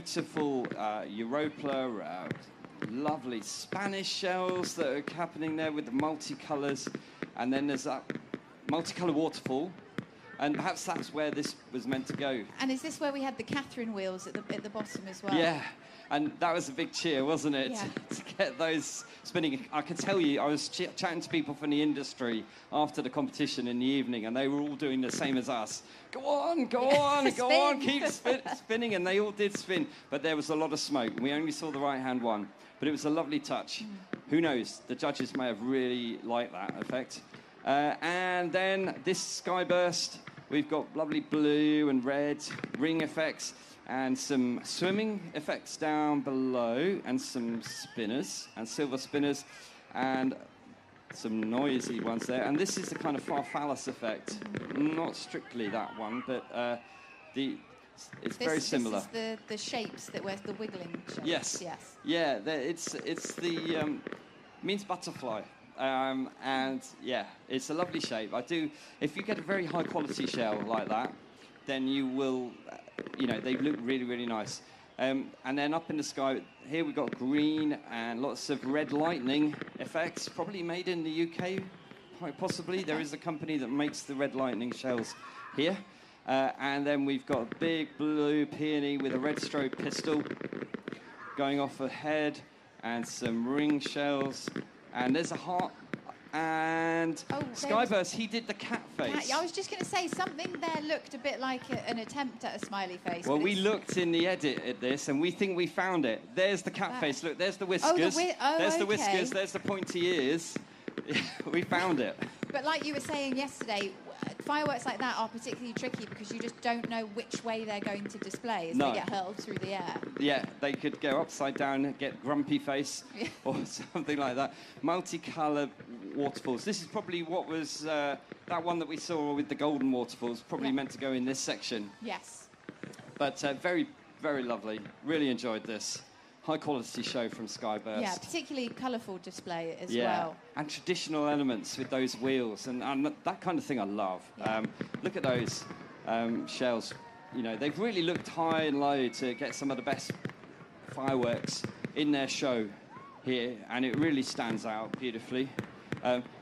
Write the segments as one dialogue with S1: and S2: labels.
S1: beautiful Europa, lovely Spanish shells that are happening there with the multicolours. And then there's that multicolour waterfall. And perhaps that's where this was meant to go.
S2: And is this where we had the Catherine wheels at the bottom as well?
S1: Yeah, and that was a big cheer, wasn't it?
S2: Yeah.
S1: To get those spinning. I can tell you, I was chatting to people from the industry after the competition in the evening, and they were all doing the same as us. Go on, go on, go on, keep spinning. And they all did spin, but there was a lot of smoke. We only saw the right-hand one, but it was a lovely touch. Who knows? The judges may have really liked that effect. And then this skyburst, we've got lovely blue and red ring effects and some swimming effects down below and some spinners and silver spinners and some noisy ones there. And this is the kind of farfallus effect. Not strictly that one, but it's very similar.
S2: This is the shapes that were the wiggling shapes.
S1: Yes.
S2: Yes.
S1: Yeah, it's the means butterfly. And yeah, it's a lovely shape. If you get a very high quality shell like that, then you will, they look really, really nice. And then up in the sky, here we've got green and lots of red lightning effects, probably made in the UK, quite possibly. There is a company that makes the red lightning shells here. And then we've got a big blue peony with a red strobe pistol going off ahead and some ring shells. And there's a heart, and Skyburst, he did the cat face.
S2: I was just going to say, something there looked a bit like an attempt at a smiley face.
S1: Well, we looked in the edit at this, and we think we found it. There's the cat face. Look, there's the whiskers. There's the whiskers. There's the pointy ears. We found it.
S2: But like you were saying yesterday, fireworks like that are particularly tricky because you just don't know which way they're going to display as they get hurled through the air. Yeah,
S1: they could go upside down and get grumpy face or something like that. Multicoloured waterfalls. This is probably what was that one that we saw with the golden waterfalls, probably meant to go in this section.
S2: Yes.
S1: But very, very lovely. Really enjoyed this. High-quality show from Skyburst.
S2: Yeah, particularly colourful display as well.
S1: And traditional elements with those wheels. And that kind of thing I love. Yeah. Look at those shells. They've really looked high and low to get some of the best fireworks in their show here. And it really stands out beautifully.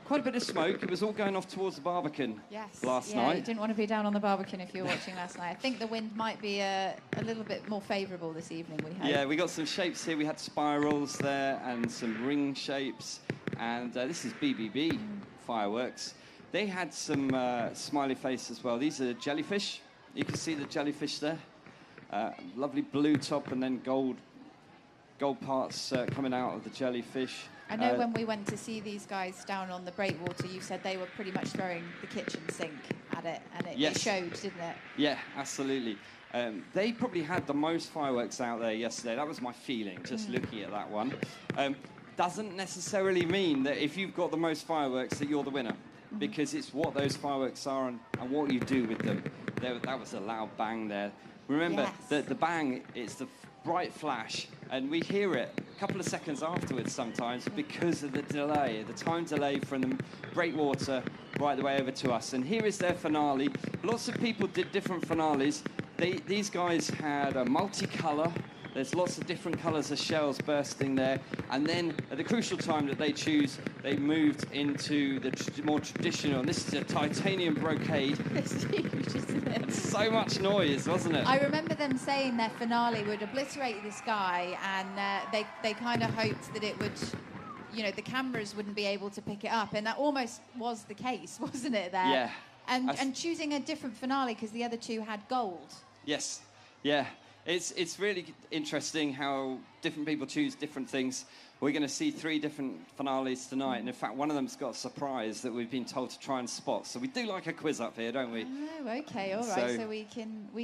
S1: Quite a bit of smoke. It was all going off towards the Barbican last night.
S2: Yeah, you didn't want to be down on the Barbican if you were watching last night. I think the wind might be a little bit more favourable this evening, we hope.
S1: Yeah, we got some shapes here. We had spirals there and some ring shapes. And this is BBB fireworks. They had some smiley face as well. These are jellyfish. You can see the jellyfish there. Lovely blue top and then gold parts coming out of the jellyfish.
S2: I know when we went to see these guys down on the breakwater, you said they were pretty much throwing the kitchen sink at it, and it showed, didn't it?
S1: Yeah, absolutely. They probably had the most fireworks out there yesterday. That was my feeling, just looking at that one. Doesn't necessarily mean that if you've got the most fireworks that you're the winner, because it's what those fireworks are and what you do with them. That was a loud bang there. Remember, the bang, it's the bright flash, and we hear it a couple of seconds afterwards sometimes because of the delay, the time delay from the breakwater right the way over to us. And here is their finale. Lots of people did different finales. These guys had a multicolour. There's lots of different colours of shells bursting there. And then at the crucial time that they choose, they moved into the more traditional. And this is a titanium brocade.
S2: It's huge, isn't it?
S1: So much noise, wasn't it?
S2: I remember them saying their finale would obliterate the sky, and they kind of hoped that it would, the cameras wouldn't be able to pick it up. And that almost was the case, wasn't it, there?
S1: Yeah.
S2: And choosing a different finale because the other two had gold.
S1: Yes. Yeah. It's really interesting how different people choose different things. We're going to see 3 different finales tonight, and in fact, one of them's got a surprise that we've been told to try and spot. So we do like a quiz up here, don't we?
S2: Oh, okay, all right. So we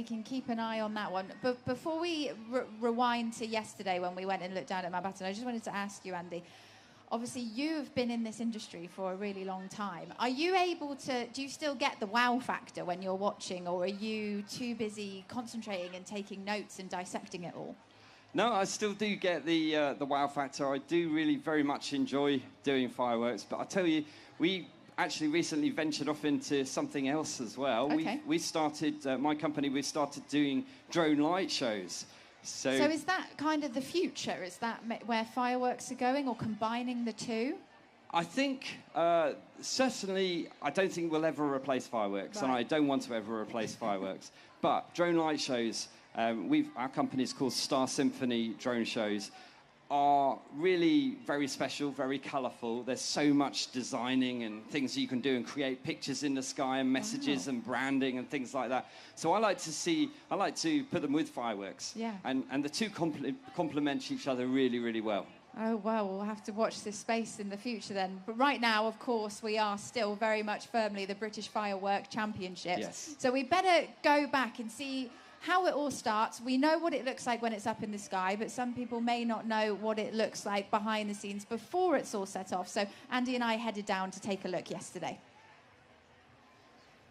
S2: can keep an eye on that one. But before we rewind to yesterday when we went and looked down at Mountbatten, I just wanted to ask you, Andy. Obviously, you've been in this industry for a really long time. Are you able to, do you still get the wow factor when you're watching, or are you too busy concentrating and taking notes and dissecting it all?
S1: No, I still do get the wow factor. I do really very much enjoy doing fireworks. But I tell you, we actually recently ventured off into something else as well.
S2: Okay.
S1: We started, my company, we started doing drone light shows.
S2: So is that kind of the future? Is that where fireworks are going, or combining the two?
S1: I think, certainly, I don't think we'll ever replace fireworks, and I don't want to ever replace fireworks. But drone light shows, our company is called Star Symphony Drone Shows, are really very special, very colourful. There's so much designing and things you can do and create pictures in the sky and messages and branding and things like that. So I like to put them with fireworks.
S2: Yeah.
S1: And the two complement each other really, really well.
S2: Oh, well, we'll have to watch this space in the future then. But right now, of course, we are still very much firmly the British Firework Championships.
S1: Yes.
S2: So we better go back and see how it all starts. We know what it looks like when it's up in the sky, but some people may not know what it looks like behind the scenes before it's all set off. So Andy and I headed down to take a look yesterday.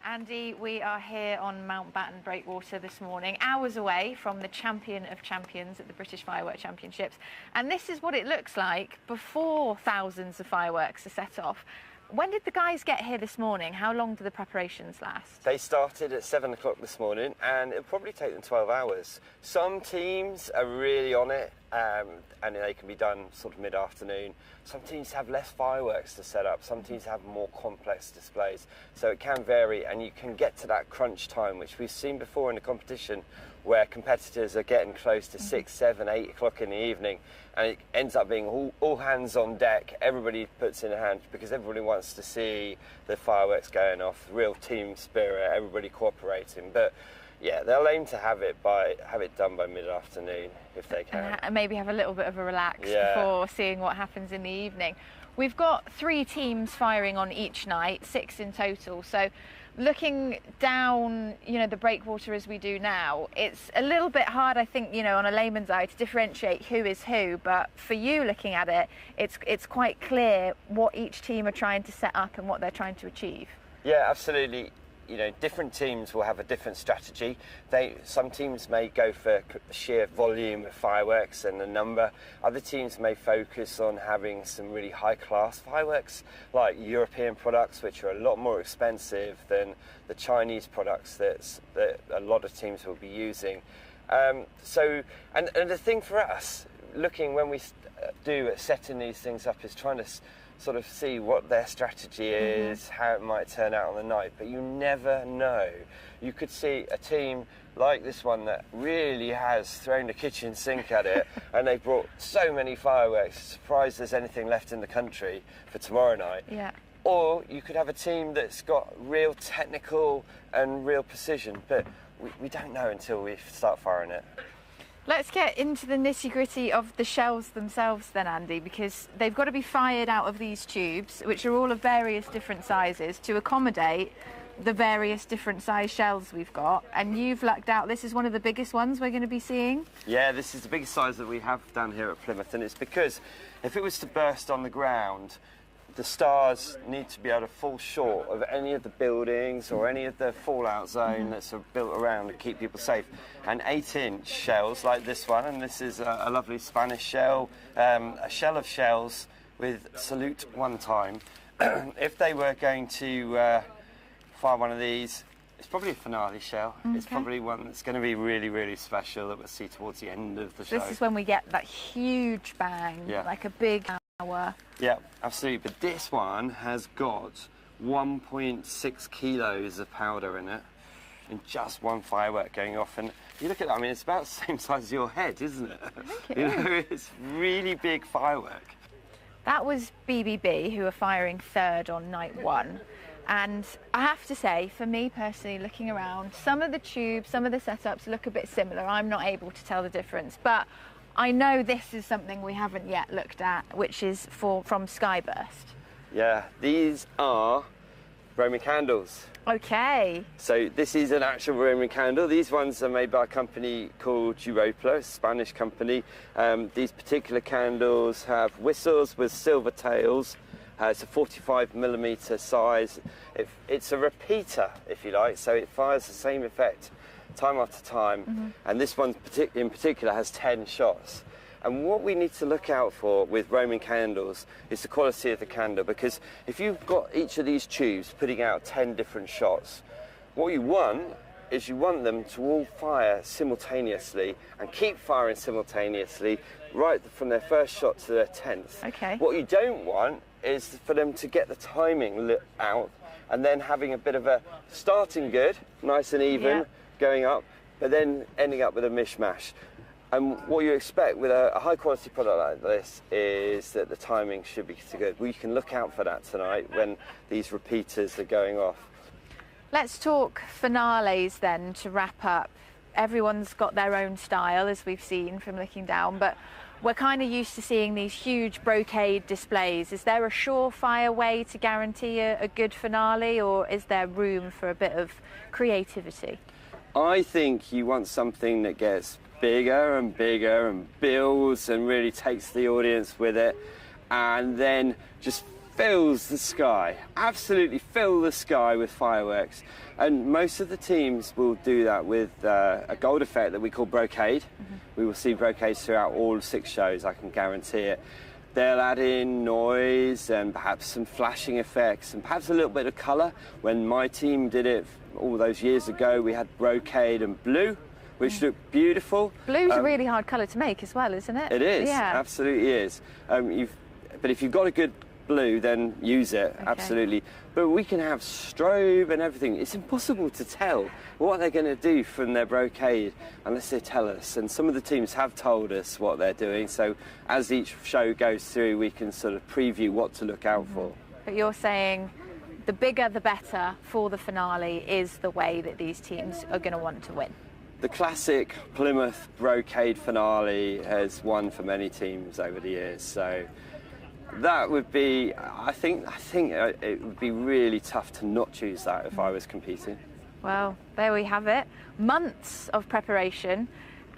S3: Andy, we are here on Mountbatten Breakwater this morning, hours away from the champion of champions at the British Firework Championships. And this is what it looks like before thousands of fireworks are set off. When did the guys get here this morning? How long do the preparations last?
S4: They started at 7 o'clock this morning, and it'll probably take them 12 hours. Some teams are really on it, and they can be done sort of mid-afternoon. Some teams have less fireworks to set up. Some teams have more complex displays. So it can vary, and you can get to that crunch time, which we've seen before in the competition, where competitors are getting close to 6, 7, 8 o'clock in the evening, and it ends up being all hands on deck. Everybody puts in a hand because everybody wants to see the fireworks going off, real team spirit, everybody cooperating. But yeah, they'll aim to have it done by mid-afternoon if they can.
S3: And maybe have a little bit of a relax before seeing what happens in the evening. We've got 3 teams firing on each night, 6 in total. So looking down, the breakwater as we do now, it's a little bit hard, I think, on a layman's eye to differentiate who is who. But for you looking at it, it's quite clear what each team are trying to set up and what they're trying to achieve.
S4: Yeah, absolutely. Different teams will have a different strategy. Some teams may go for sheer volume of fireworks and the number. Other teams may focus on having some really high-class fireworks, like European products, which are a lot more expensive than the Chinese products that a lot of teams will be using. And the thing for us, looking when we do setting these things up, is trying to sort of see what their strategy is, how it might turn out on the night, but you never know. You could see a team like this one that really has thrown the kitchen sink at it, and they brought so many fireworks, surprised there's anything left in the country for tomorrow night.
S3: Yeah.
S4: Or you could have a team that's got real technical and real precision, but we don't know until we start firing it.
S3: Let's get into the nitty-gritty of the shells themselves then, Andy, because they've got to be fired out of these tubes, which are all of various different sizes, to accommodate the various different size shells we've got. And you've lucked out, this is one of the biggest ones we're going to be seeing?
S4: Yeah, this is the biggest size that we have down here at Plymouth, and it's because if it was to burst on the ground, the stars need to be able to fall short of any of the buildings or any of the fallout zone that's built around to keep people safe. And 8-inch shells like this one, and this is a lovely Spanish shell, a shell of shells with salute one time. If they were going to fire one of these, it's probably a finale shell. Okay. It's probably one that's going to be really, really special that we'll see towards the end of the show.
S3: This is when we get that huge bang, like a big hour.
S4: Yeah, absolutely. But this one has got 1.6 kilos of powder in it, and just one firework going off. And you look at that, I mean, it's about the same size as your head, isn't it?
S3: I think it is.
S4: It's really big firework.
S3: That was BBB, who are firing third on night 1. And I have to say, for me personally, looking around, some of the tubes, some of the setups look a bit similar. I'm not able to tell the difference, but I know this is something we haven't yet looked at, which is from Skyburst.
S4: Yeah, these are Roman candles.
S3: Okay.
S4: So this is an actual Roman candle. These ones are made by a company called Europa, a Spanish company. These particular candles have whistles with silver tails. It's a 45mm size. It's a repeater, if you like, so it fires the same effect time after time. And this one in particular has 10 shots. And what we need to look out for with Roman candles is the quality of the candle, because if you've got each of these tubes putting out 10 different shots, what you want is you want them to all fire simultaneously and keep firing simultaneously right from their first shot to their 10th.
S3: Okay.
S4: What you don't want is for them to get the timing out and then having a bit of a starting good, nice and even, going up, but then ending up with a mishmash. And what you expect with a high quality product like this is that the timing should be good. We can look out for that tonight when these repeaters are going off.
S3: Let's talk finales then to wrap up. Everyone's got their own style, as we've seen from looking down, but we're kind of used to seeing these huge brocade displays. Is there a surefire way to guarantee a good finale, or is there room for a bit of creativity?
S4: I think you want something that gets bigger and bigger and builds and really takes the audience with it, and then just fills the sky, absolutely fill the sky with fireworks. And most of the teams will do that with a gold effect that we call brocade. We will see brocades throughout all 6 shows, I can guarantee it. They'll add in noise and perhaps some flashing effects and perhaps a little bit of colour. When my team did it all those years ago, we had brocade and blue, which looked beautiful.
S3: Blue's a really hard colour to make as well, isn't it?
S4: It is,
S3: yeah.
S4: Absolutely is. But if you've got a good blue, then use it, absolutely. But we can have strobe and everything. It's impossible to tell what they're going to do from their brocade unless they tell us. And some of the teams have told us what they're doing, so as each show goes through, we can sort of preview what to look out for.
S3: But you're saying the bigger the better for the finale is the way that these teams are going to want to win.
S4: The classic Plymouth brocade finale has won for many teams over the years, so that would be, I think it would be really tough to not choose that if I was competing.
S3: Well, there we have it. Months of preparation,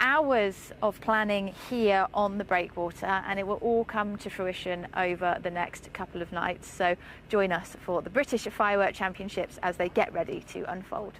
S3: hours of planning here on the breakwater, and it will all come to fruition over the next couple of nights. So join us for the British Firework Championships as they get ready to unfold.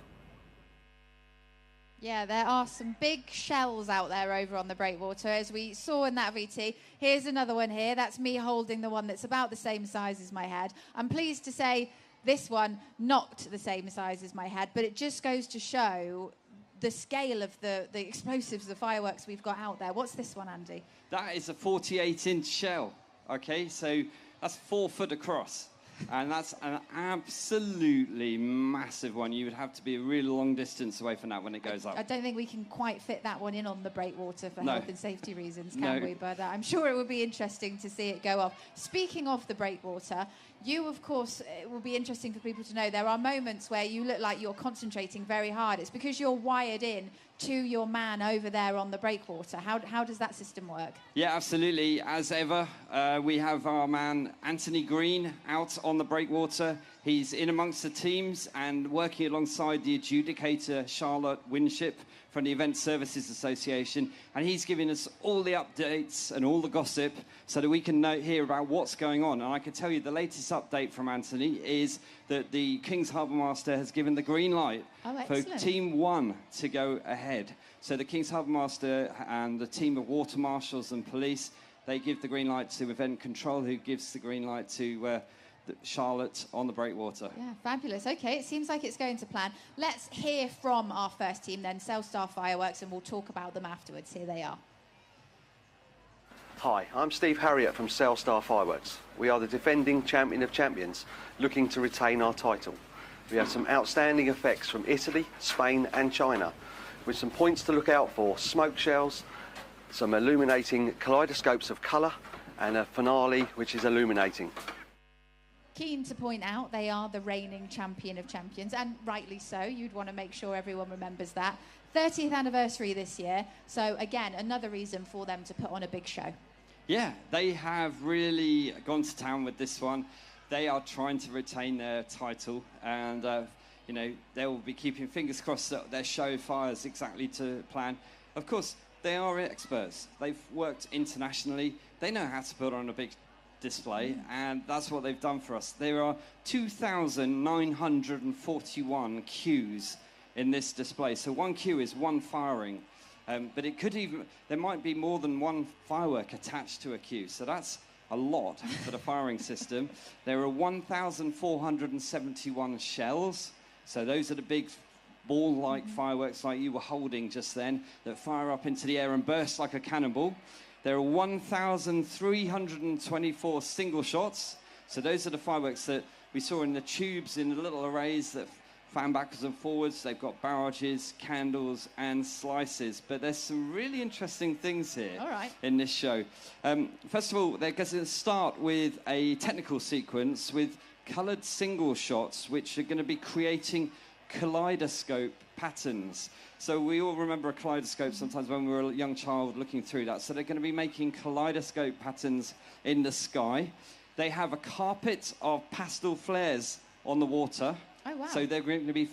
S2: Yeah, there are some big shells out there over on the breakwater, as we saw in that VT. Here's another one here. That's me holding the one that's about the same size as my head. I'm pleased to say this one, not the same size as my head, but it just goes to show the scale of the explosives, the fireworks we've got out there. What's this one, Andy?
S1: That is a 48-inch shell, okay? So that's 4 foot across. And that's an absolutely massive one. You would have to be a really long distance away from that when it goes up.
S2: I don't think we can quite fit that one in on the breakwater for health and safety reasons, can we? But I'm sure it would be interesting to see it go off. Speaking of the breakwater, you, of course, it will be interesting for people to know there are moments where you look like you're concentrating very hard. It's because you're wired in to your man over there on the breakwater. How does that system work? Yeah, absolutely. As ever, we have our man Anthony Green out on the breakwater. He's in amongst the teams and working alongside the adjudicator Charlotte Winship from the Event Services Association, and he's giving us all the updates and all the gossip so that we can hear about what's going on. And I can tell you the latest update from Anthony is that the King's Harbour Master has given the green light for Team 1 to go ahead. So the King's Harbour Master and the team of water marshals and police, they give the green light to Event Control, who gives the green light to Charlotte on the breakwater. Yeah, fabulous. Okay, it seems like it's going to plan. Let's hear from our first team then, Selstar Fireworks, and we'll talk about them afterwards. Here they are.
S5: Hi, I'm Steve Harriott from Selstar Fireworks. We are the defending champion of champions, looking to retain our title. We have some outstanding effects from Italy, Spain and China, with some points to look out for: smoke shells, some illuminating kaleidoscopes of colour, and a finale which is illuminating.
S2: Keen to point out they are the reigning champion of champions, and rightly so. You'd want to make sure everyone remembers that. 30th anniversary this year, so again, another reason for them to put on a big show. Yeah, they have really gone to town with this one. They are trying to retain their title, and you know, they will be keeping fingers crossed that their show fires exactly to plan. Of course, they are experts. They've worked internationally. They know how to put on a big display, and that's what they've done for us. There are 2,941 cues in this display. So one cue is one firing, but it could even, there might be more than one firework attached to a cue. So that's a lot for the firing system. There are 1,471 shells. So those are the big
S1: ball-like fireworks like you were holding just then that fire up into the air and burst like a cannonball. There are 1,324 single shots. So those are the fireworks that we saw in the tubes in the little arrays that fan backwards and forwards. They've got barrages, candles, and slices. But there's some really interesting things here in this show. First of all, they're going to start with a technical sequence with coloured single shots, which are going to be creating kaleidoscope patterns. So we all remember a kaleidoscope sometimes when we were a young child looking through that. So they're going to be making kaleidoscope patterns in the sky. They have a carpet of pastel flares on the water.
S2: Oh, wow.
S1: So they're going to be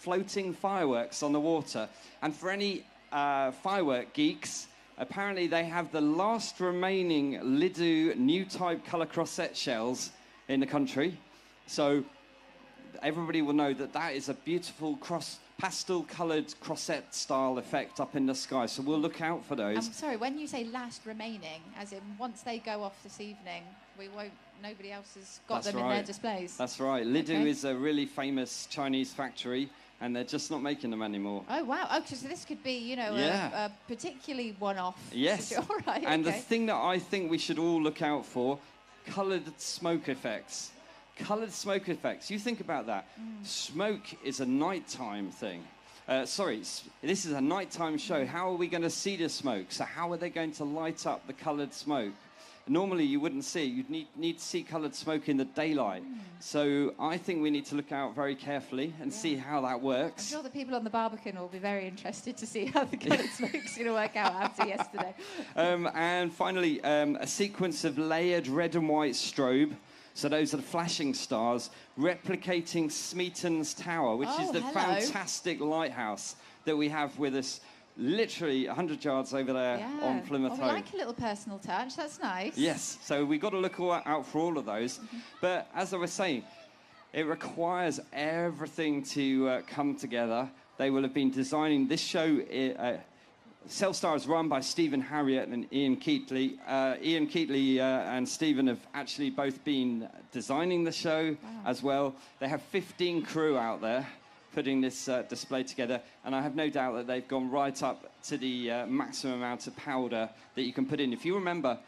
S1: floating fireworks on the water. And for any firework geeks, apparently they have the last remaining Lido new type colour crossette shells in the country. So everybody will know that that is a beautiful pastel-coloured crossette-style effect up in the sky. So we'll look out for those.
S2: I'm sorry, when you say last remaining, as in once they go off this evening, nobody else has got them in their displays.
S1: That's right. Lido is a really famous Chinese factory, and they're just not making them anymore.
S2: Oh, wow. Okay, so this could be, a particularly one-off.
S1: Yes.
S2: All right,
S1: and the thing that I think we should all look out for, coloured smoke effects. Coloured smoke effects. You think about that. Smoke is a nighttime thing. This is a nighttime show. How are we going to see the smoke? So how are they going to light up the coloured smoke? Normally you wouldn't see. You'd need to see coloured smoke in the daylight. So I think we need to look out very carefully and see how that works.
S2: I'm sure the people on the Barbican will be very interested to see how the coloured smoke's going to work out after yesterday.
S1: And finally, a sequence of layered red and white strobe. So those are the flashing stars replicating Smeaton's Tower, which is the fantastic lighthouse that we have with us literally 100 yards over there on Plymouth Home.
S2: I like a little personal touch. That's nice.
S1: Yes, so we've got to look out for all of those. But as I was saying, it requires everything to come together. They will have been designing this show. Selstar is run by Stephen Harriott and Ian Keatley. Ian Keatley and Stephen have actually both been designing the show as well. They have 15 crew out there putting this display together, and I have no doubt that they've gone right up to the maximum amount of powder that you can put in. If you remember,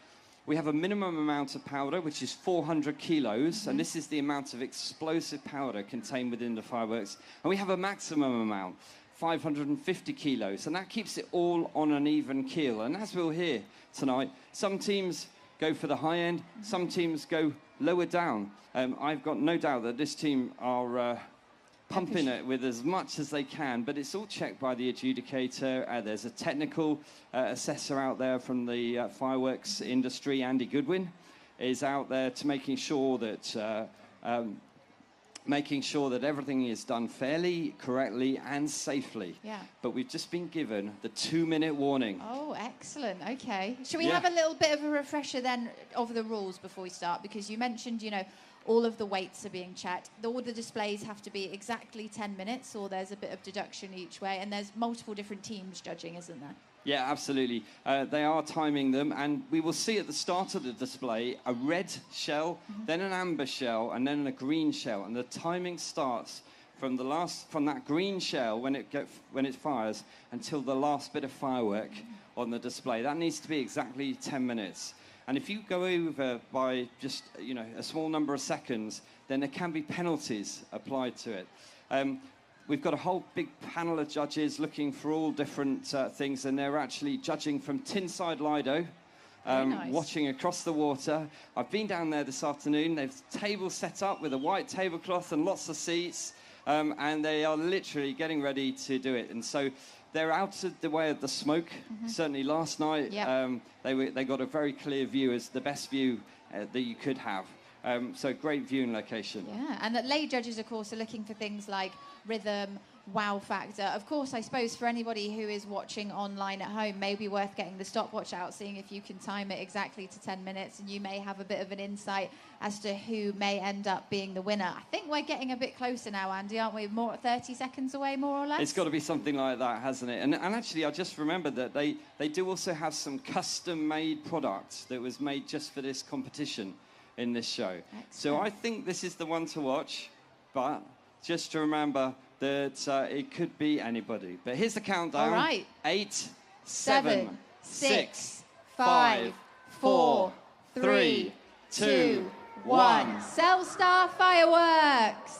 S1: we have a minimum amount of powder, which is 400 kilos, and this is the amount of explosive powder contained within the fireworks. And we have a maximum amount, 550 kilos, and that keeps it all on an even keel. And as we'll hear tonight, some teams go for the high end, some teams go lower down. I've got no doubt that this team are pumping it with as much as they can, but it's all checked by the adjudicator. There's a technical assessor out there from the fireworks industry. Andy Goodwin is out there to making sure that everything is done fairly, correctly, and safely. Yeah. But we've just been given the 2-minute warning.
S2: Oh, excellent. Okay. Should we have a little bit of a refresher then of the rules before we start? Because you mentioned, all of the weights are being checked. All the displays have to be exactly 10 minutes, or there's a bit of deduction each way, and there's multiple different teams judging, isn't there?
S1: Yeah, absolutely. They are timing them, and we will see at the start of the display a red shell, then an amber shell, and then a green shell. And the timing starts from that green shell when it fires until the last bit of firework on the display. That needs to be exactly 10 minutes. And if you go over by just a small number of seconds, then there can be penalties applied to it. We've got a whole big panel of judges looking for all different things, and they're actually judging from Tinside Lido, watching across the water. I've been down there this afternoon. They've tables set up with a white tablecloth and lots of seats, and they are literally getting ready to do it. And so they're out of the way of the smoke. Certainly last night, they got a very clear view, as the best view that you could have. So great viewing location.
S2: Yeah, and that lay judges, of course, are looking for things like rhythm, wow factor. Of course, I suppose for anybody who is watching online at home, maybe worth getting the stopwatch out, seeing if you can time it exactly to 10 minutes, and you may have a bit of an insight as to who may end up being the winner. I think we're getting a bit closer now, Andy, aren't we? 30 seconds away, more or less?
S1: It's got to be something like that, hasn't it? And actually, I just remembered that they do also have some custom-made products that was made just for this competition in this show. Excellent. So I think this is the one to watch, but just to remember, that it could be anybody. But here's the countdown.
S2: All right.
S1: 8,
S2: 7, 6, 5, 4, 3, 2, 1. Selstar Fireworks.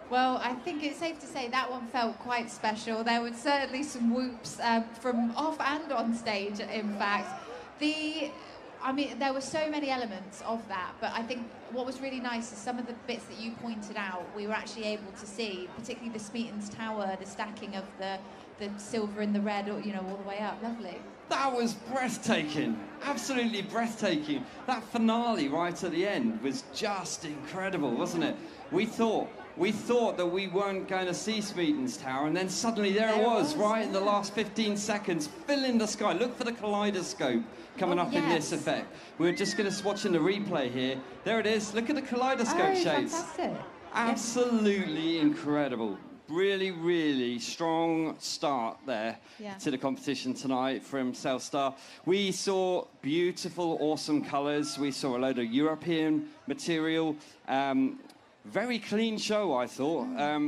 S2: Well, I think it's safe to say that one felt quite special. There were certainly some whoops from off and on stage, in fact. I mean, there were so many elements of that, but I think what was really nice is some of the bits that you pointed out, we were actually able to see, particularly the Smeaton's Tower, the stacking of the silver and the red, you know, all the way up. Lovely.
S1: That was breathtaking, absolutely breathtaking. That finale right at the end was just incredible, wasn't it? We thought that we weren't going to see Smeaton's Tower, and then suddenly there it was, right in the last 15 seconds, filling the sky. Look for the kaleidoscope coming up in this effect. We're just going to watching the replay here. There it is. Look at the kaleidoscope shapes.
S2: Fantastic.
S1: Absolutely incredible. Really, really strong start there to the competition tonight from Selstar. We saw beautiful, awesome colours. We saw a load of European material. Very clean show, I thought.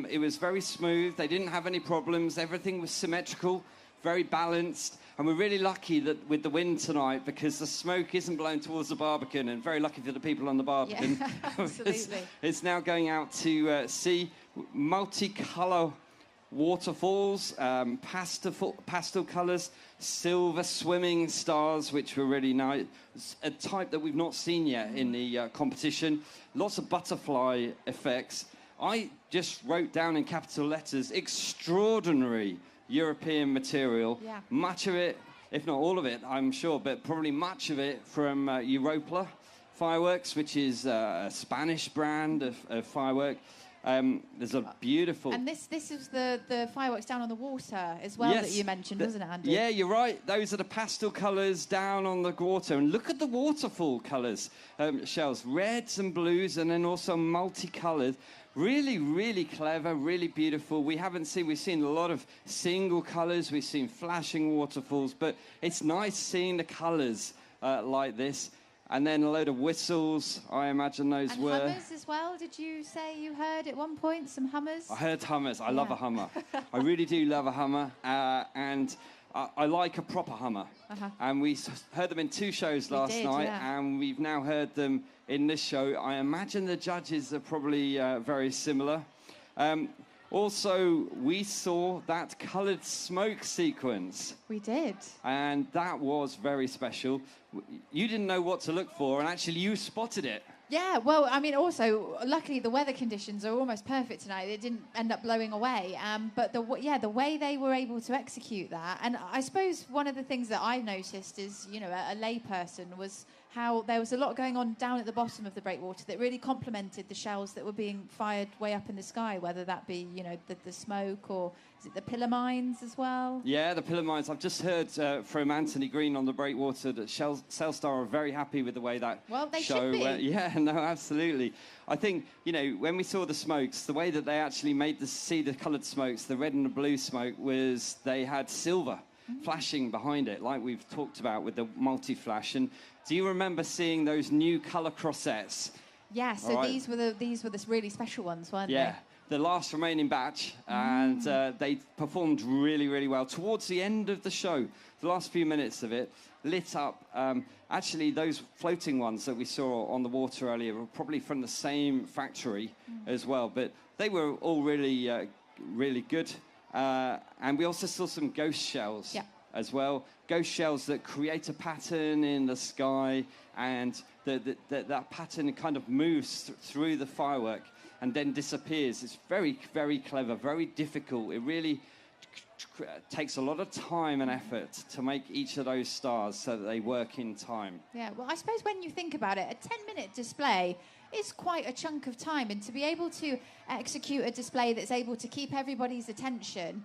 S1: It was very smooth. They didn't have any problems. Everything was symmetrical, very balanced. And we're really lucky that with the wind tonight, because the smoke isn't blowing towards the Barbican, and very lucky for the people on the Barbican.
S2: Yeah, absolutely.
S1: It's now going out to sea. Multicolour waterfalls, pastel colours, silver swimming stars, which were really nice. A type that we've not seen yet in the competition. Lots of butterfly effects. I just wrote down in capital letters, extraordinary European material.
S2: Yeah.
S1: Much of it, if not all of it, I'm sure, but probably much of it from Europa Fireworks, which is a Spanish brand of firework. There's a beautiful...
S2: And this is the fireworks down on the water as well that you mentioned, wasn't it, Andy?
S1: Yeah, you're right. Those are the pastel colours down on the water. And look at the waterfall colours, shells. Reds and blues, and then also multicoloured. Really, really clever, really beautiful. We've seen a lot of single colours. We've seen flashing waterfalls. But it's nice seeing the colours like this. And then a load of whistles, I imagine those
S2: and
S1: were...
S2: And hummers as well, did you say you heard at one point, some hummers?
S1: I heard hummers. I love a hummer. I really do love a hummer. And I like a proper hummer. And we heard them in 2 shows last night, and we've now heard them in this show. I imagine the judges are probably very similar. Also, we saw that coloured smoke sequence.
S2: We did.
S1: And that was very special. You didn't know what to look for, and actually you spotted it.
S2: Yeah, well, I mean, also, luckily the weather conditions are almost perfect tonight. It didn't end up blowing away. But the way they were able to execute that, and I suppose one of the things that I noticed is, you know, a layperson, was how there was a lot going on down at the bottom of the breakwater that really complemented the shells that were being fired way up in the sky, whether that be, you know, the smoke, or is it the pillar mines as well? Yeah, the pillar mines. I've just heard from Anthony Green on the breakwater that Selstar are very happy with the way that they
S1: show
S2: should be.
S1: Yeah, no, absolutely. I think, you know, when we saw the smokes, the way that they actually made the coloured smokes, the red and the blue smoke, was they had silver flashing behind it, like we've talked about with the multi-flash. And do you remember seeing those new colour crossettes? Yeah, so these were the really special ones, weren't they? Yeah, the last remaining batch, and they performed really, really well. Towards the end of the show, the last few minutes of it, lit up. Actually, those floating ones that we saw on the water earlier were probably from the same factory as well, but they were all really, really good. And we also saw some ghost shells as well. Ghost shells that create a pattern in the sky, and that pattern kind of moves through the firework and then disappears. It's very, very clever, very difficult. It really takes a lot of time and effort to make each of those stars so that they work in time. Yeah, well, I suppose when you think about it, a 10-minute display is quite a chunk of time, and to be able to execute a display that's able to keep everybody's attention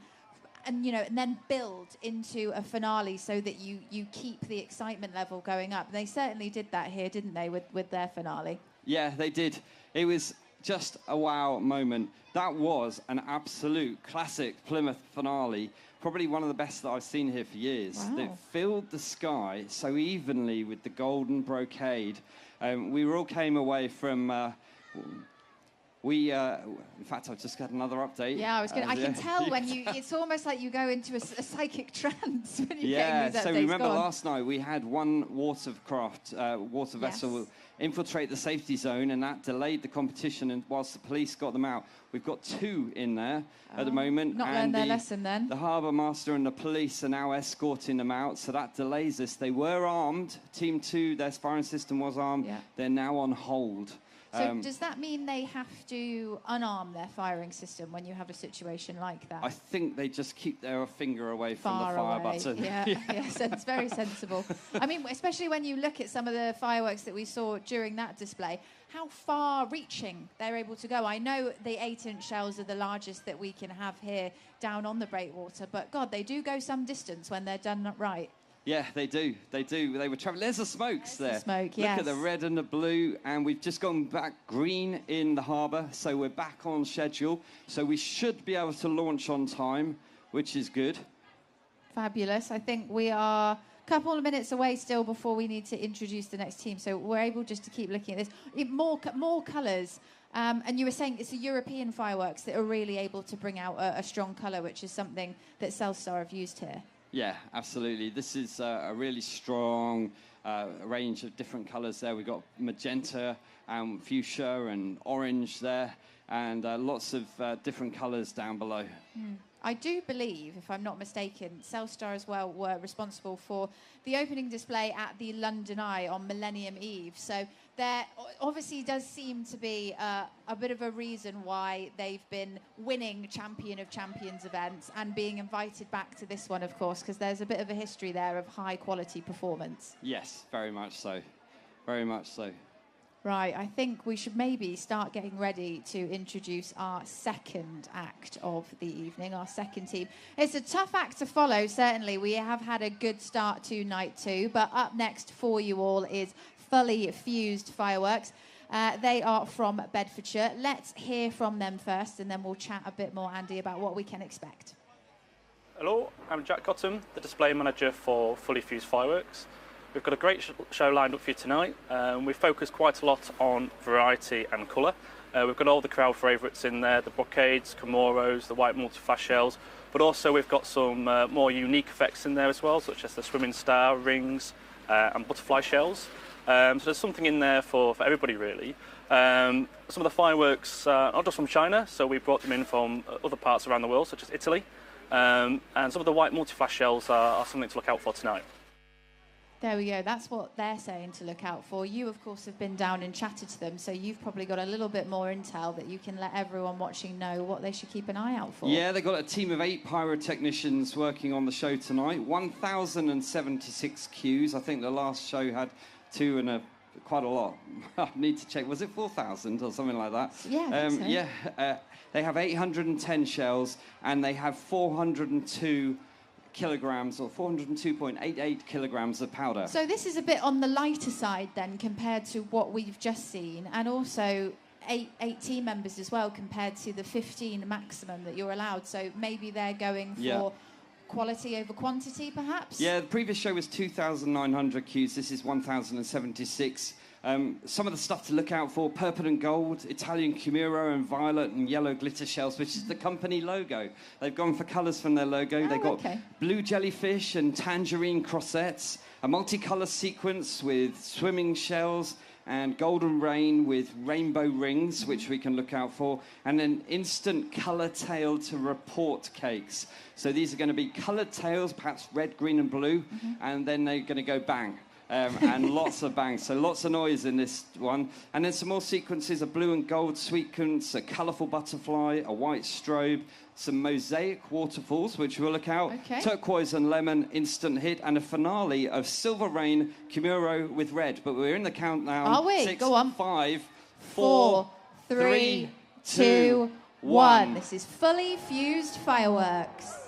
S1: and, you know, and then build into a finale so that you keep the excitement level going up. They certainly did that here, didn't they, with their finale? Yeah, they did. It was just a wow moment. That was an absolute classic Plymouth finale, probably one of the best that I've seen here for years. Wow. They filled the sky so evenly with the golden brocade. We all came away from... in fact, I've just got another update. Yeah, I can tell when you... It's almost like you go into a psychic trance when you're getting these updates. So remember last night we had one water vessel infiltrate the safety zone, and that delayed the competition. And whilst the police got them out, we've got 2 in there at the moment.
S2: Not learned their lesson then.
S1: The harbour master and the police are now escorting them out, so that delays us. They were armed. Team 2, their firing system was armed. Yeah. They're now on hold.
S2: So does that mean they have to unarm their firing system when you have a situation like that?
S1: I think they just keep their finger away from the fire button.
S2: Yeah, so it's very sensible. I mean, especially when you look at some of the fireworks that we saw during that display, how far-reaching they're able to go. I know the 8-inch shells are the largest that we can have here down on the breakwater, but God, they do go some distance when they're done right.
S1: Yeah, they do. They do. They were traveling. There's the smokes there.
S2: The smoke, yes.
S1: Look at the red and the blue, and we've just gone back green in the harbour, so we're back on schedule. So we should be able to launch on time, which is good.
S2: Fabulous. I think we are a couple of minutes away still before we need to introduce the next team, so we're able just to keep looking at this. More colours. And you were saying it's the European fireworks that are really able to bring out a strong colour, which is something that Selstar have used here.
S1: Yeah, absolutely. This is a really strong range of different colours there. We've got magenta and fuchsia and orange there, and lots of different colours down below.
S2: I do believe, if I'm not mistaken, Selstar as well were responsible for the opening display at the London Eye on Millennium Eve. So there obviously does seem to be a bit of a reason why they've been winning Champion of Champions events and being invited back to this one, of course, because there's a bit of a history there of high quality performance.
S1: Yes, very much so. Very much so.
S2: Right, I think we should maybe start getting ready to introduce our second act of the evening, our second team. It's a tough act to follow, certainly. We have had a good start to night 2, but up next for you all is Fully Fused Fireworks. They are from Bedfordshire. Let's hear from them first, and then we'll chat a bit more, Andy, about what we can expect.
S6: Hello, I'm Jack Cotton, the display manager for Fully Fused Fireworks. We've got a great show lined up for you tonight. We focus quite a lot on variety and colour. We've got all the crowd favourites in there, the brocades, Comoros, the white multi-flash shells, but also we've got some more unique effects in there as well, such as the swimming star, rings and butterfly shells. So there's something in there for everybody really. Some of the fireworks are not just from China, so we brought them in from other parts around the world, such as Italy. And some of the white multi-flash shells are something to look out for tonight.
S2: There we go. That's what they're saying to look out for. You, of course, have been down and chatted to them, so you've probably got a little bit more intel that you can let everyone watching know what they should keep an eye out for.
S1: Yeah, they've got a team of 8 pyrotechnicians working on the show tonight. 1,076 cues. I think the last show had 2 and quite a lot. I need to check. Was it 4,000 or something like that?
S2: Yeah, I think so.
S1: Yeah. They have 810 shells, and they have 402 kilograms, or 402.88 kilograms of powder.
S2: So this is a bit on the lighter side then compared to what we've just seen, and also eight team members as well compared to the 15 maximum that you're allowed. So maybe they're going for quality over quantity, perhaps?
S1: Yeah, the previous show was 2,900 cues. This is 1,076. Some of the stuff to look out for: purple and gold, Italian Camuro, and violet and yellow glitter shells, which is the company logo. They've gone for colours from their logo. They've got blue jellyfish and tangerine crossets, a multicolour sequence with swimming shells, and golden rain with rainbow rings, which we can look out for, and an instant colour tail to report cakes. So these are going to be coloured tails, perhaps red, green and blue, and then they're going to go bang. And lots of bangs, so lots of noise in this one. And then some more sequences: a blue and gold sequence, a colourful butterfly, a white strobe, some mosaic waterfalls, which we'll look out, turquoise and lemon, instant hit, and a finale of silver rain, Camuro with red. But we're in the countdown.
S2: Are we?
S1: 6,
S2: Go on.
S1: 5, 4, 3,
S2: 2, 1. This is Fully Fused Fireworks.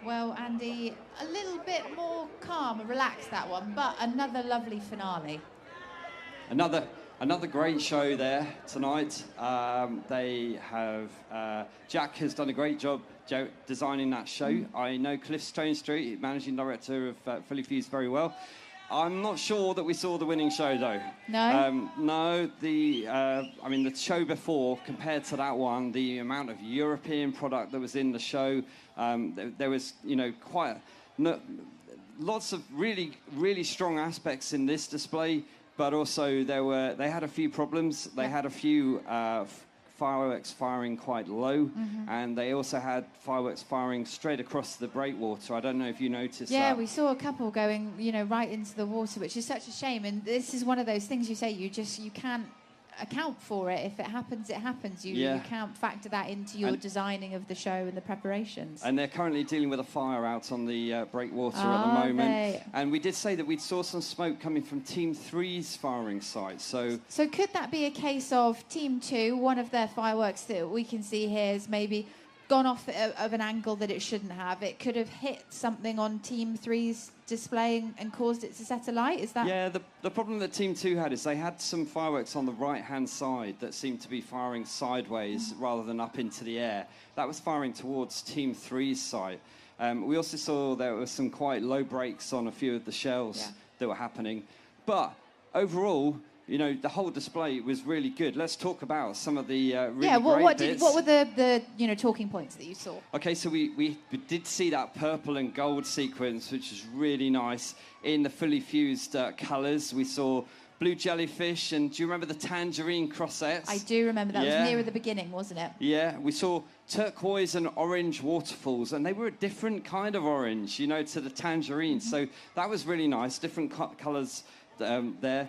S2: Well, Andy, a little bit more calm and relaxed, that one, but another lovely finale.
S1: Another great show there tonight. They have Jack has done a great job designing that show. I know Cliff Stonestreet, managing director of Fully Fused, very well. I'm not sure that we saw the winning show though.
S2: No.
S1: No. I mean, the show before compared to that one, the amount of European product that was in the show, there was, you know, lots of really strong aspects in this display. But also they had a few problems. They had a few fireworks firing quite low, and they also had fireworks firing straight across the breakwater. I don't know if you noticed that.
S2: Yeah, we saw a couple going, you know, right into the water, which is such a shame. And this is one of those things you say you can't account for it. If it happens, it happens. You can't factor that into your designing of the show and the preparations.
S1: And they're currently dealing with a fire out on the breakwater at the moment. And we did say that we saw some smoke coming from Team 3's firing site. So
S2: could that be a case of Team 2, one of their fireworks that we can see here is maybe gone off of an angle that it shouldn't have? It could have hit something on Team 3's display and caused it to set alight? Is that?
S1: Yeah, the problem that Team 2 had is they had some fireworks on the right-hand side that seemed to be firing sideways rather than up into the air. That was firing towards Team 3's side. We also saw there were some quite low breaks on a few of the shells that were happening. But overall, you know, the whole display was really good. Let's talk about some of the really great bits.
S2: What were the you know, talking points that you saw?
S1: Okay, so we did see that purple and gold sequence, which is really nice in the fully fused colours. We saw blue jellyfish, and do you remember the tangerine crossettes?
S2: I do remember. That was nearer the beginning, wasn't it?
S1: Yeah, we saw turquoise and orange waterfalls, and they were a different kind of orange, you know, to the tangerine. So that was really nice, different colours there.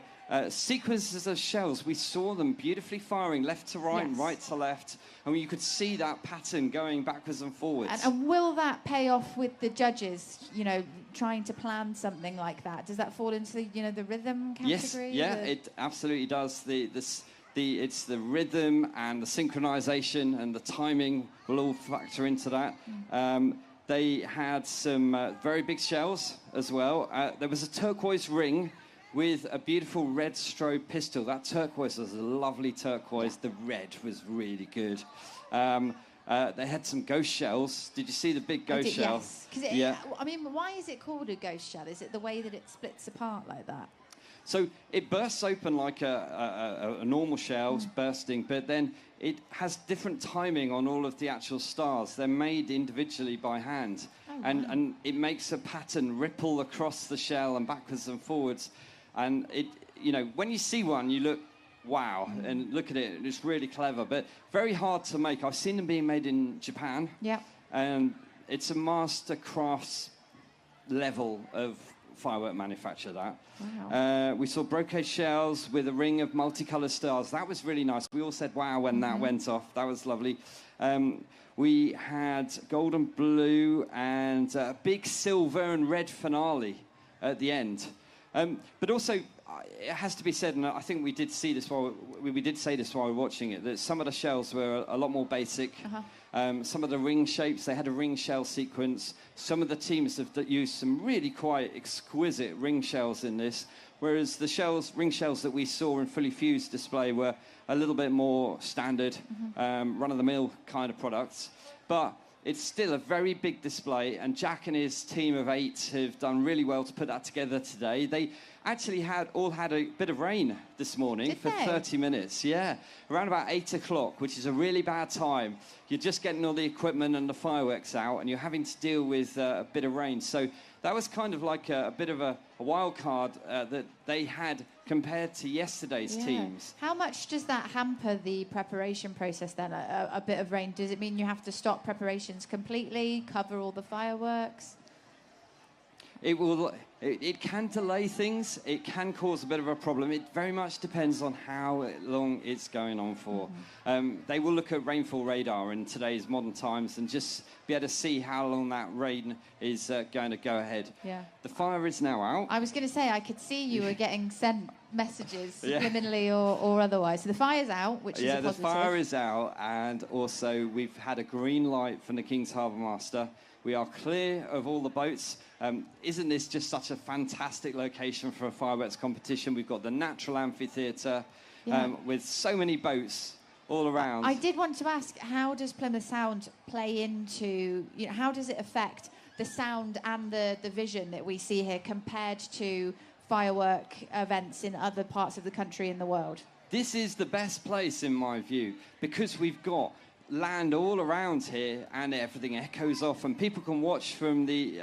S1: Sequences of shells, we saw them beautifully firing left to right and right to left, and you could see that pattern going backwards and forwards.
S2: And will that pay off with the judges, you know, trying to plan something like that? Does that fall into the, you know, the rhythm category?
S1: Yes, it absolutely does. It's the rhythm and the synchronization and the timing will all factor into that. They had some very big shells as well. There was a turquoise ring with a beautiful red strobe pistol. That turquoise was a lovely turquoise. The red was really good. They had some ghost shells. Did you see the big ghost shell?
S2: Yes. I mean, why is it called a ghost shell? Is it the way that it splits apart like that?
S1: So it bursts open like a normal shell bursting, but then it has different timing on all of the actual stars. They're made individually by hand. And it makes a pattern ripple across the shell and backwards and forwards. And it, you know, when you see one, you look, wow, and look at it. It's really clever, but very hard to make. I've seen them being made in Japan. Yeah. And it's a master crafts level of firework manufacture, that. Wow. We saw brocade shells with a ring of multicolored stars. That was really nice. We all said wow when that went off. That was lovely. We had gold and blue and a big silver and red finale at the end. But also, it has to be said, and I think we did see this while we did say this while we were watching it, that some of the shells were a lot more basic. Some of the ring shapes, they had a ring shell sequence. Some of the teams have used some really quite exquisite ring shells in this, whereas the ring shells that we saw in fully fused display were a little bit more standard, run-of-the-mill kind of products. But it's still a very big display, and Jack and his team of 8 have done really well to put that together today. They actually had a bit of rain this morning for 30 minutes. Yeah, around about 8 o'clock, which is a really bad time. You're just getting all the equipment and the fireworks out, and you're having to deal with a bit of rain. So that was kind of like a bit of a wild card that they had compared to yesterday's teams.
S2: How much does that hamper the preparation process then, a bit of rain? Does it mean you have to stop preparations completely, cover all the fireworks?
S1: It can delay things. It can cause a bit of a problem. It very much depends on how long it's going on for. They will look at rainfall radar in today's modern times and just be able to see how long that rain is going to go ahead. Yeah. The fire is now out.
S2: I was going to say, I could see you were getting sent messages subliminally or otherwise. So the fire's out, which is a positive.
S1: The fire is out, and also we've had a green light from the King's Harbour Master We are clear of all the boats. Isn't this just such a fantastic location for a fireworks competition? We've got the natural amphitheatre with so many boats all around.
S2: I did want to ask, how does Plymouth Sound play into, how does it affect the sound and the vision that we see here compared to firework events in other parts of the country and the world?
S1: This is the best place, in my view, because we've got land all around here and everything echoes off and people can watch from the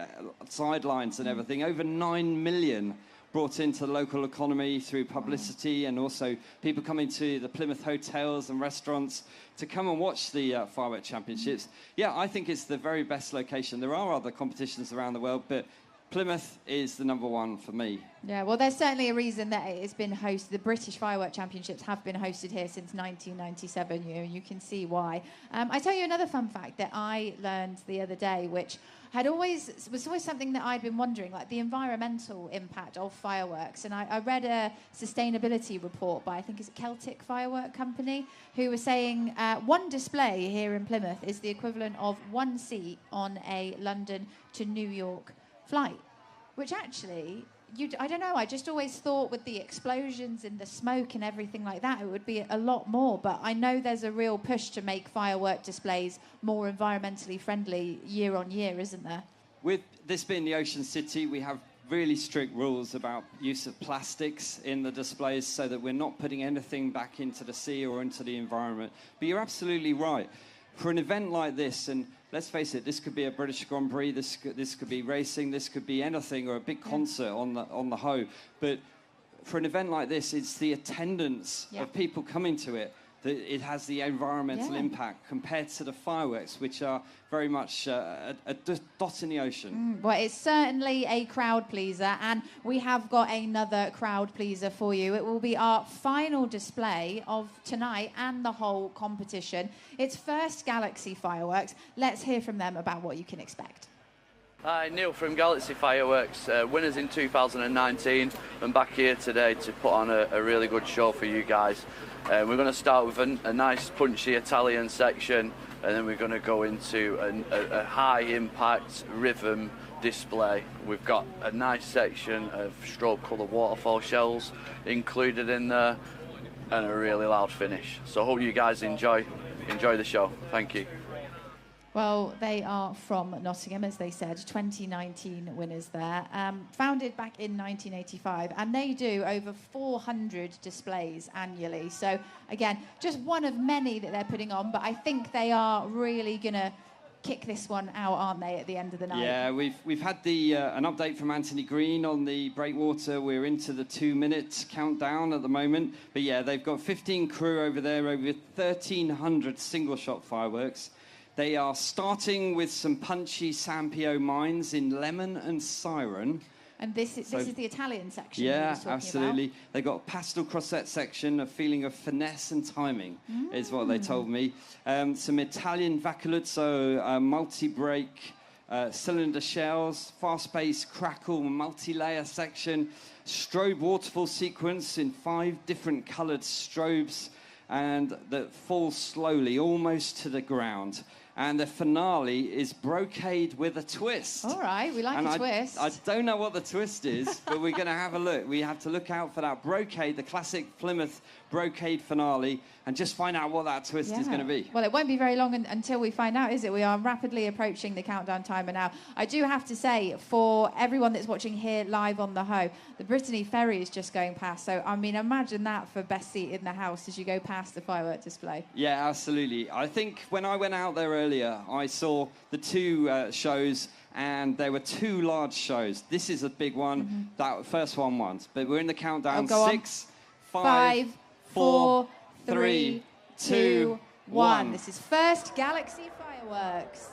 S1: sidelines and everything. Over 9 million brought into the local economy through publicity, and also people coming to the Plymouth hotels and restaurants to come and watch the fireworks championships. Yeah, I think it's the very best location. There are other competitions around the world, but Plymouth is the number one for me.
S2: Yeah, well, there's certainly a reason that it has been hosted. The British Firework Championships have been hosted here since 1997. You can see why. I tell you another fun fact that I learned the other day, which was always something that I'd been wondering, like the environmental impact of fireworks. And I read a sustainability report by, I think it's a Celtic Firework Company, who was saying one display here in Plymouth is the equivalent of one seat on a London to New York flight, which actually, I don't know, I just always thought with the explosions and the smoke and everything like that, it would be a lot more. But I know there's a real push to make firework displays more environmentally friendly year on year, isn't there?
S1: With this being the Ocean City, we have really strict rules about use of plastics in the displays so that we're not putting anything back into the sea or into the environment. But you're absolutely right. For an event like this, and let's face it, this could be a British Grand Prix, this could be racing, this could be anything, or a big concert on the Hoe. But for an event like this, it's the attendance of people coming to it that it has the environmental impact compared to the fireworks, which are very much a dot in the ocean.
S2: Well, it's certainly a crowd pleaser, and we have got another crowd pleaser for you. It will be our final display of tonight and the whole competition. It's First Galaxy Fireworks. Let's hear from them about what you can expect.
S7: Hi, Neil from Galaxy Fireworks, winners in 2019. I'm back here today to put on a really good show for you guys. We're going to start with a nice punchy Italian section, and then we're going to go into a high impact rhythm display. We've got a nice section of strobe colour waterfall shells included in there, and a really loud finish. So I hope you guys enjoy the show. Thank you.
S2: Well, they are from Nottingham, as they said, 2019 winners there. Founded back in 1985, and they do over 400 displays annually. So, again, just one of many that they're putting on, but I think they are really going to kick this one out, aren't they, at the end of the night?
S1: Yeah, we've had an update from Anthony Green on the breakwater. We're into the 2-minute countdown at the moment. But, yeah, they've got 15 crew over there, over 1,300 single-shot fireworks. They are starting with some punchy Sampio mines in Lemon and Siren.
S2: And this is the Italian section.
S1: Yeah, absolutely. They got a pastel crossette section, a feeling of finesse and timing, is what they told me. Some Italian Vaculuzzo multi-break cylinder shells, fast-paced crackle multi-layer section, strobe waterfall sequence in 5 different coloured strobes, and that fall slowly, almost to the ground. And the finale is brocade with a twist.
S2: All right, we like a twist.
S1: I don't know what the twist is, but we're going to have a look. We have to look out for that brocade, the classic Plymouth brocade finale, and just find out what that twist is going to be.
S2: Well, it won't be very long until we find out, is it? We are rapidly approaching the countdown timer now. I do have to say, for everyone that's watching here live on the Hoe, the Brittany Ferry is just going past. So, I mean, imagine that for best seat in the house as you go past the firework display.
S1: Yeah, absolutely. I think when I went out there earlier, I saw the 2 shows, and there were 2 large shows. This is a big one. That first one won. But we're in the countdown. 6, 5, 4, 3, 2, 1.
S2: This is First Galaxy Fireworks.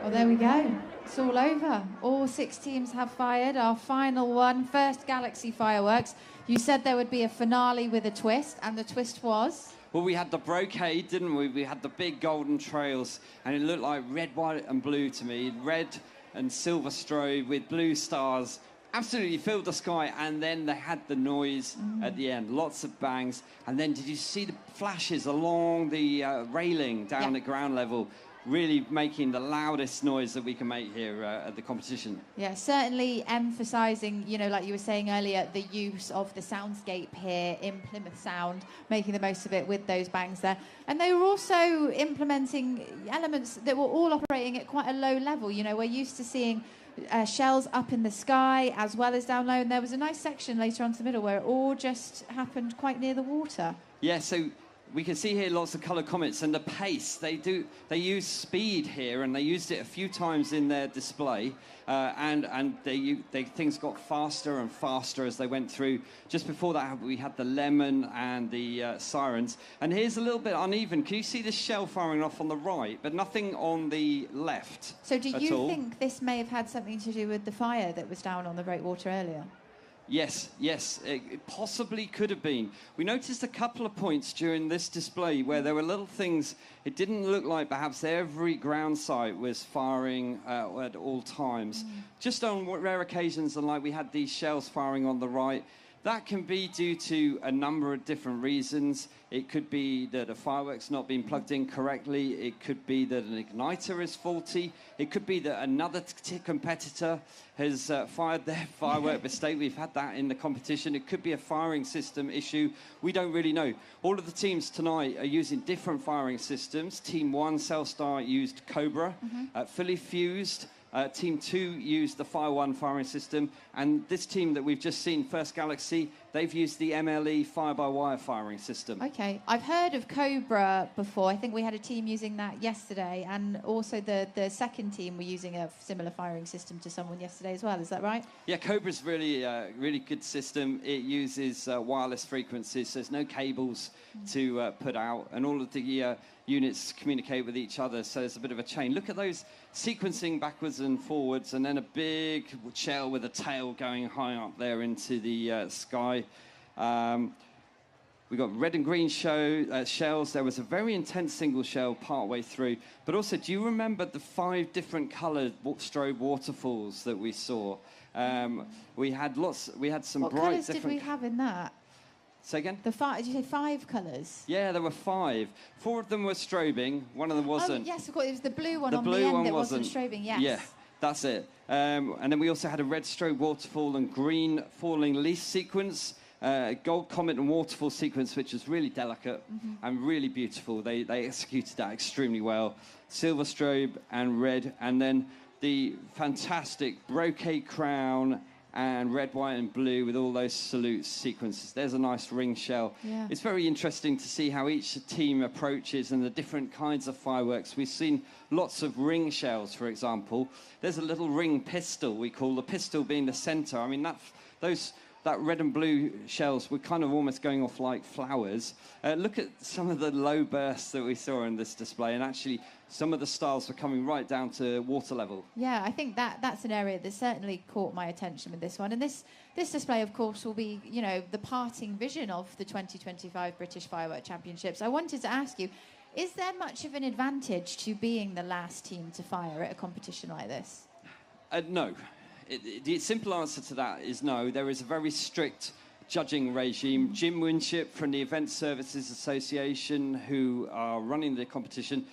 S2: Well, there we go. It's all over. All 6 teams have fired. Our final one, first Galaxy Fireworks. You said there would be a finale with a twist, and the twist was?
S1: Well, we had the brocade, didn't we? We had the big golden trails, and it looked like red, white, and blue to me. Red and silver strobe with blue stars. Absolutely filled the sky, and then they had the noise at the end. Lots of bangs. And then did you see the flashes along the railing down at ground level? Really making the loudest noise that we can make here at the competition.
S2: Yeah, certainly emphasising, you know, like you were saying earlier, the use of the soundscape here in Plymouth Sound, making the most of it with those bangs there. And they were also implementing elements that were all operating at quite a low level. You know, we're used to seeing shells up in the sky as well as down low, and there was a nice section later on to the middle where it all just happened quite near the water.
S1: Yeah, so we can see here lots of colour comments and the pace. They use speed here, and they used it a few times in their display, and things got faster and faster as they went through. Just before that, we had the lemon and the sirens. And here's a little bit uneven. Can you see the shell firing off on the right, but nothing on the left?
S2: So do you think this may have had something to do with the fire that was down on the breakwater earlier?
S1: Yes, it possibly could have been. We noticed a couple of points during this display where there were little things. It didn't look like perhaps every ground site was firing at all times. Just on rare occasions, and like we had these shells firing on the right. That can be due to a number of different reasons. It could be that a firework's not being plugged in correctly. It could be that an igniter is faulty. It could be that another competitor has fired their firework mistake. We've had that in the competition. It could be a firing system issue. We don't really know. All of the teams tonight are using different firing systems. Team 1, Selstar, used Cobra, fully fused. Team 2 used the Fire 1 firing system, and this team that we've just seen, First Galaxy, they've used the MLE fire-by-wire firing system.
S2: Okay, I've heard of Cobra before. I think we had a team using that yesterday, and also the second team were using a similar firing system to someone yesterday as well. Is that right?
S1: Yeah, Cobra's really good system. It uses wireless frequencies, so there's no cables to put out, and all of the units communicate with each other, so there's a bit of a chain. Look at those sequencing backwards and forwards, and then a big shell with a tail going high up there into the sky. We got red and green shells. There was a very intense single shell partway through. But also, do you remember the 5 different coloured strobe waterfalls that we saw? We had some
S2: what
S1: bright
S2: colours
S1: different.
S2: Did we have in that?
S1: Say again?
S2: Did you say 5 colours?
S1: Yeah, there were 5. 4 of them were strobing. One of them wasn't.
S2: Oh, yes, of course. It was the blue one on the end that wasn't strobing, yes.
S1: Yeah, that's it. And then we also had a red strobe waterfall and green falling leaf sequence, gold comet and waterfall sequence, which is really delicate and really beautiful. They executed that extremely well. Silver strobe and red, and then the fantastic brocade crown and red, white, and blue with all those salute sequences. There's a nice ring shell.
S2: Yeah.
S1: It's very interesting to see how each team approaches and the different kinds of fireworks. We've seen lots of ring shells, for example. There's a little ring pistol, we call the pistol being the center. I mean, that red and blue shells were kind of almost going off like flowers. Look at some of the low bursts that we saw in this display, and actually some of the stars were coming right down to water level.
S2: Yeah, I think that's an area that certainly caught my attention with this one. And this display, of course, will be, the parting vision of the 2025 British Firework Championships. I wanted to ask you, is there much of an advantage to being the last team to fire at a competition like this?
S1: No. The simple answer to that is no. There is a very strict judging regime. Jim Winship from the Event Services Association, who are running the competition,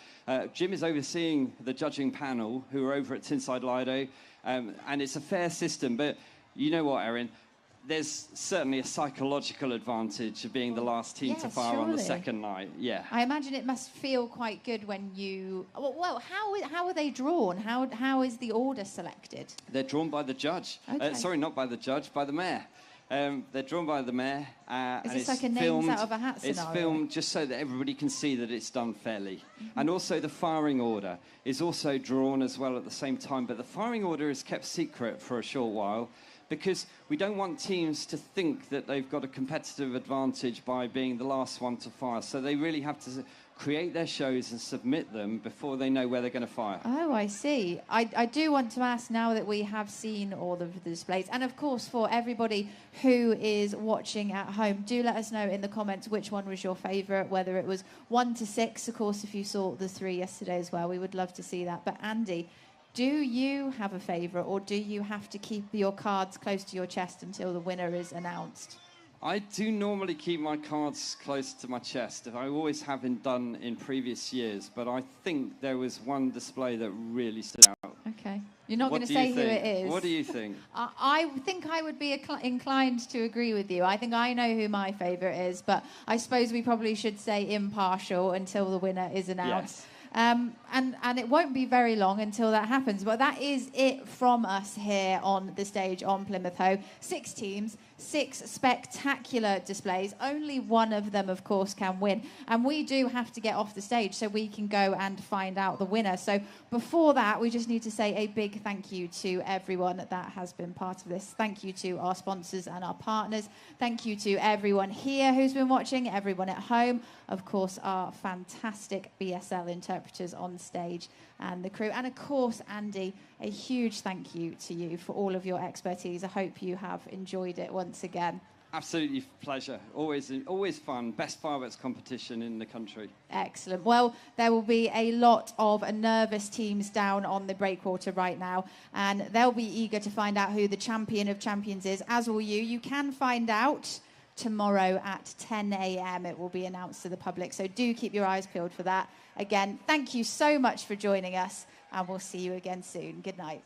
S1: Jim is overseeing the judging panel, who are over at Tinside Lido, and it's a fair system. But you know what, Erin? There's certainly a psychological advantage of being the last team to fire on the second night. Yeah.
S2: I imagine it must feel quite good when you... Well, how are they drawn? How is the order selected?
S1: They're drawn by the judge.
S2: Okay.
S1: Sorry, not by the judge, by the mayor. They're drawn by the mayor.
S2: Is this like a names out of a hat scenario?
S1: It's filmed just so that everybody can see that it's done fairly. And also the firing order is also drawn as well at the same time. But the firing order is kept secret for a short while, because we don't want teams to think that they've got a competitive advantage by being the last one to fire. So they really have to create their shows and submit them before they know where they're going to fire.
S2: Oh, I see. I do want to ask, now that we have seen all of the displays, and of course for everybody who is watching at home, do let us know in the comments which one was your favourite, whether it was 1 to 6. Of course, if you saw the 3 yesterday as well, we would love to see that. But Andy, do you have a favourite, or do you have to keep your cards close to your chest until the winner is announced?
S1: I do normally keep my cards close to my chest. I always have done in previous years, but I think there was one display that really stood out.
S2: Okay. You're not going to say who it is.
S1: What do you think?
S2: I think I would be inclined to agree with you. I think I know who my favourite is, but I suppose we probably should say impartial until the winner is announced.
S1: Yes.
S2: And it won't be very long until that happens. But that is it from us here on the stage on Plymouth Hoe. 6 teams, 6 spectacular displays. Only one of them, of course, can win. And we do have to get off the stage so we can go and find out the winner. So before that, we just need to say a big thank you to everyone that has been part of this. Thank you to our sponsors and our partners. Thank you to everyone here who's been watching, everyone at home. Of course, our fantastic BSL interpreters on stage and the crew. And of course, Andy, a huge thank you to you for all of your expertise. I hope you have enjoyed it once again.
S1: Absolutely pleasure. Always fun. Best fireworks competition in the country.
S2: Excellent. Well, there will be a lot of nervous teams down on the breakwater right now, and they'll be eager to find out who the champion of champions is, as will you. You can find out tomorrow at 10 a.m. It will be announced to the public, so do keep your eyes peeled for that. Again, thank you so much for joining us, and we'll see you again soon. Good night.